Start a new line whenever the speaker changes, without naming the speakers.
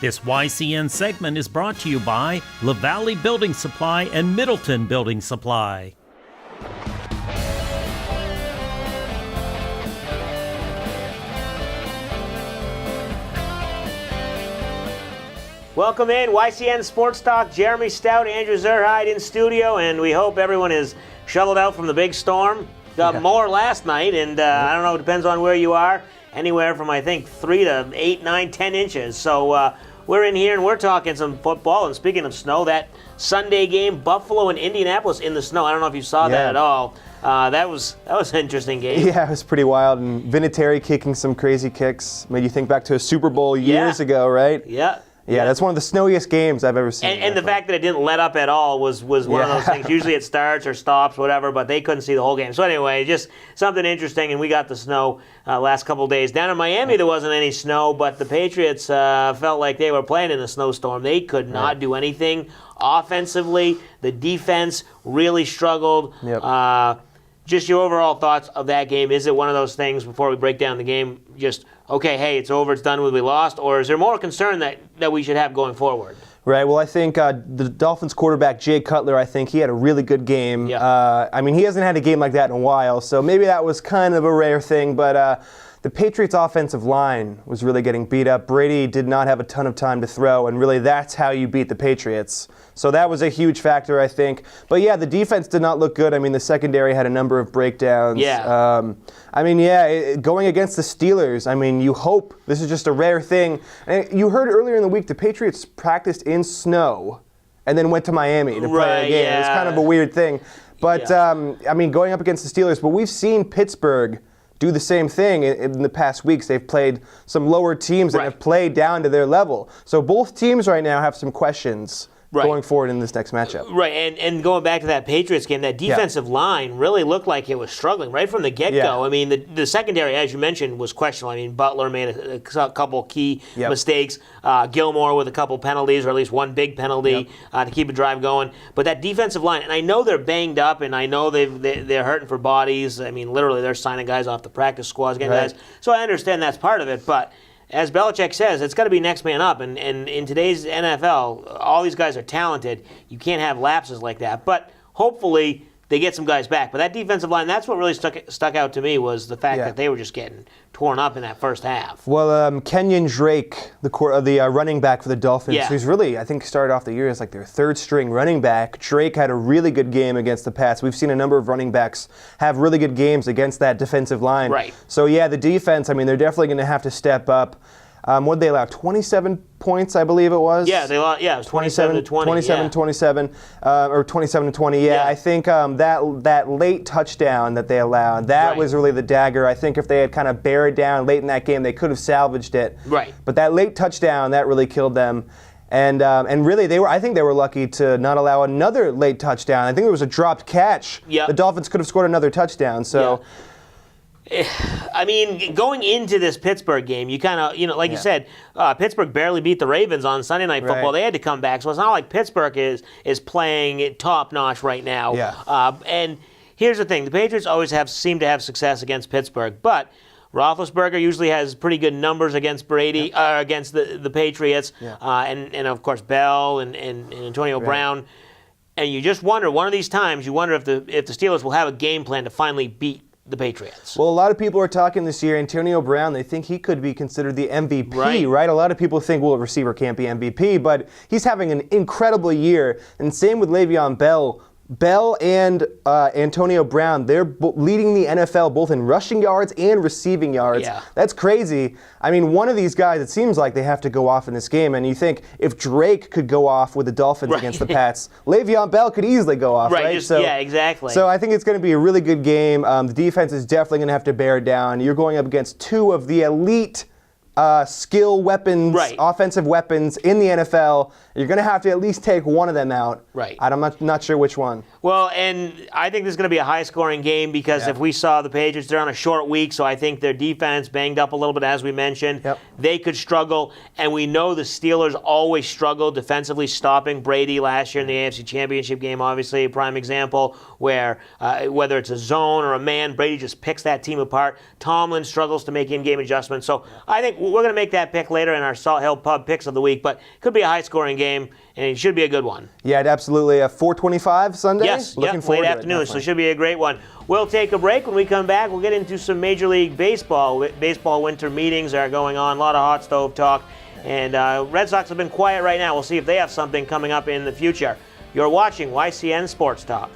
This YCN segment is brought to you by LaValley Building Supply and Middleton Building Supply.
Welcome in, YCN Sports Talk. Jeremy Stout, Andrew Zerhide in studio, and we hope everyone is shoveled out from the big storm. Got more last night, and I don't know, it depends on where you are. Anywhere from, I think, 3 to 8, 9, 10 inches. So we're in here, and we're talking some football. And speaking of snow, that Sunday game, Buffalo and Indianapolis in the snow. I don't know if you saw that at all. That was an interesting game.
Yeah, it was pretty wild. And Vinatieri kicking some crazy kicks. Made you think back to a Super Bowl years ago, right? Yeah, that's one of the snowiest games I've ever seen.
And the fact that it didn't let up at all was one of those things. Usually it starts or stops, whatever, but they couldn't see the whole game. So anyway, just something interesting, and we got the snow last couple of days. Down in Miami, there wasn't any snow, but the Patriots felt like they were playing in a snowstorm. They could not do anything offensively. The defense really struggled. Just your overall thoughts of that game. Is it one of those things, before we break down the game, just, okay, hey, it's over, it's done, we lost? Or is there more concern that we should have going forward?
Right, well, I think the Dolphins quarterback, Jay Cutler, I think he had a really good game. I mean, he hasn't had a game like that in a while, so maybe that was kind of a rare thing, but the Patriots' offensive line was really getting beat up. Brady did not have a ton of time to throw, and really that's how you beat the Patriots. So that was a huge factor, I think. But yeah, the defense did not look good. I mean, the secondary had a number of breakdowns. Going against the Steelers, I mean, you hope this is just a rare thing. And you heard earlier in the week the Patriots practiced in snow and then went to Miami to play a game. It was kind of a weird thing. But, I mean, going up against the Steelers, but we've seen Pittsburgh do the same thing in the past weeks. They've played some lower teams that have played down to their level. So both teams right now have some questions going forward in this next matchup.
Right, and going back to that Patriots game, that defensive line really looked like it was struggling right from the get-go. I mean, the secondary, as you mentioned, was questionable. I mean, Butler made a couple key mistakes. Gilmore with a couple penalties, or at least one big penalty to keep a drive going. But that defensive line, and I know they're banged up, and I know they're hurting for bodies. I mean, literally, they're signing guys off the practice squads, getting guys. So I understand that's part of it, but as Belichick says, it's got to be next man up. And in today's NFL, all these guys are talented. You can't have lapses like that. But hopefully they get some guys back. But that defensive line, that's what really stuck out to me, was the fact that they were just getting torn up in that first half.
Well, Kenyon Drake, the running back for the Dolphins, who's really, I think, started off the year as like their third-string running back. Drake had a really good game against the Pats. We've seen a number of running backs have really good games against that defensive line. So, yeah, the defense, I mean, they're definitely going to have to step up. What did they allow? 27 points, I believe it was?
Yeah, they lost. Yeah, it was 27 to 20.
27, or 27 to 20. Yeah, I think that late touchdown that they allowed, that was really the dagger. I think if they had kind of buried down late in that game, they could have salvaged it. But that late touchdown, that really killed them. And really, I think they were lucky to not allow another late touchdown. I think it was a dropped catch. The Dolphins could have scored another touchdown. So.
I mean, going into this Pittsburgh game, you kind of, like you said, Pittsburgh barely beat the Ravens on Sunday Night Football. They had to come back, so it's not like Pittsburgh is playing top-notch right now. And here's the thing. The Patriots always seem to have success against Pittsburgh, but Roethlisberger usually has pretty good numbers against Brady, against the Patriots, and of course Bell and Antonio Brown. And you just wonder, one of these times, you wonder if the Steelers will have a game plan to finally beat the Patriots.
Well, a lot of people are talking this year, Antonio Brown, they think he could be considered the MVP, right? A lot of people think, well, a receiver can't be MVP, but he's having an incredible year. And same with Le'Veon Bell. Bell and Antonio Brown, they're leading the NFL both in rushing yards and receiving yards. That's crazy. I mean, one of these guys, it seems like they have to go off in this game. And you think if Drake could go off with the Dolphins against the Pats, Le'Veon Bell could easily go off, right?
Exactly.
So I think it's going to be a really good game. The defense is definitely going to have to bear down. You're going up against two of the elite skill weapons, offensive weapons in the NFL. You're going to have to at least take one of them out. I'm not sure which one.
Well, and I think this is going to be a high-scoring game because if we saw the Patriots, they're on a short week, so I think their defense banged up a little bit, as we mentioned. They could struggle, and we know the Steelers always struggle defensively stopping Brady last year in the AFC Championship game, obviously, a prime example, where whether it's a zone or a man, Brady just picks that team apart. Tomlin struggles to make in-game adjustments. So I think we're going to make that pick later in our Salt Hill Pub Picks of the Week, but it could be a high-scoring game, and it should be a good one.
Yeah, absolutely. 4:25 Sunday?
Yes,
Looking forward
late
to
afternoon, so it should be a great one. We'll take a break. When we come back, we'll get into some Major League Baseball. Baseball winter meetings are going on, a lot of hot stove talk, and Red Sox have been quiet right now. We'll see if they have something coming up in the future. You're watching YCN Sports Talk.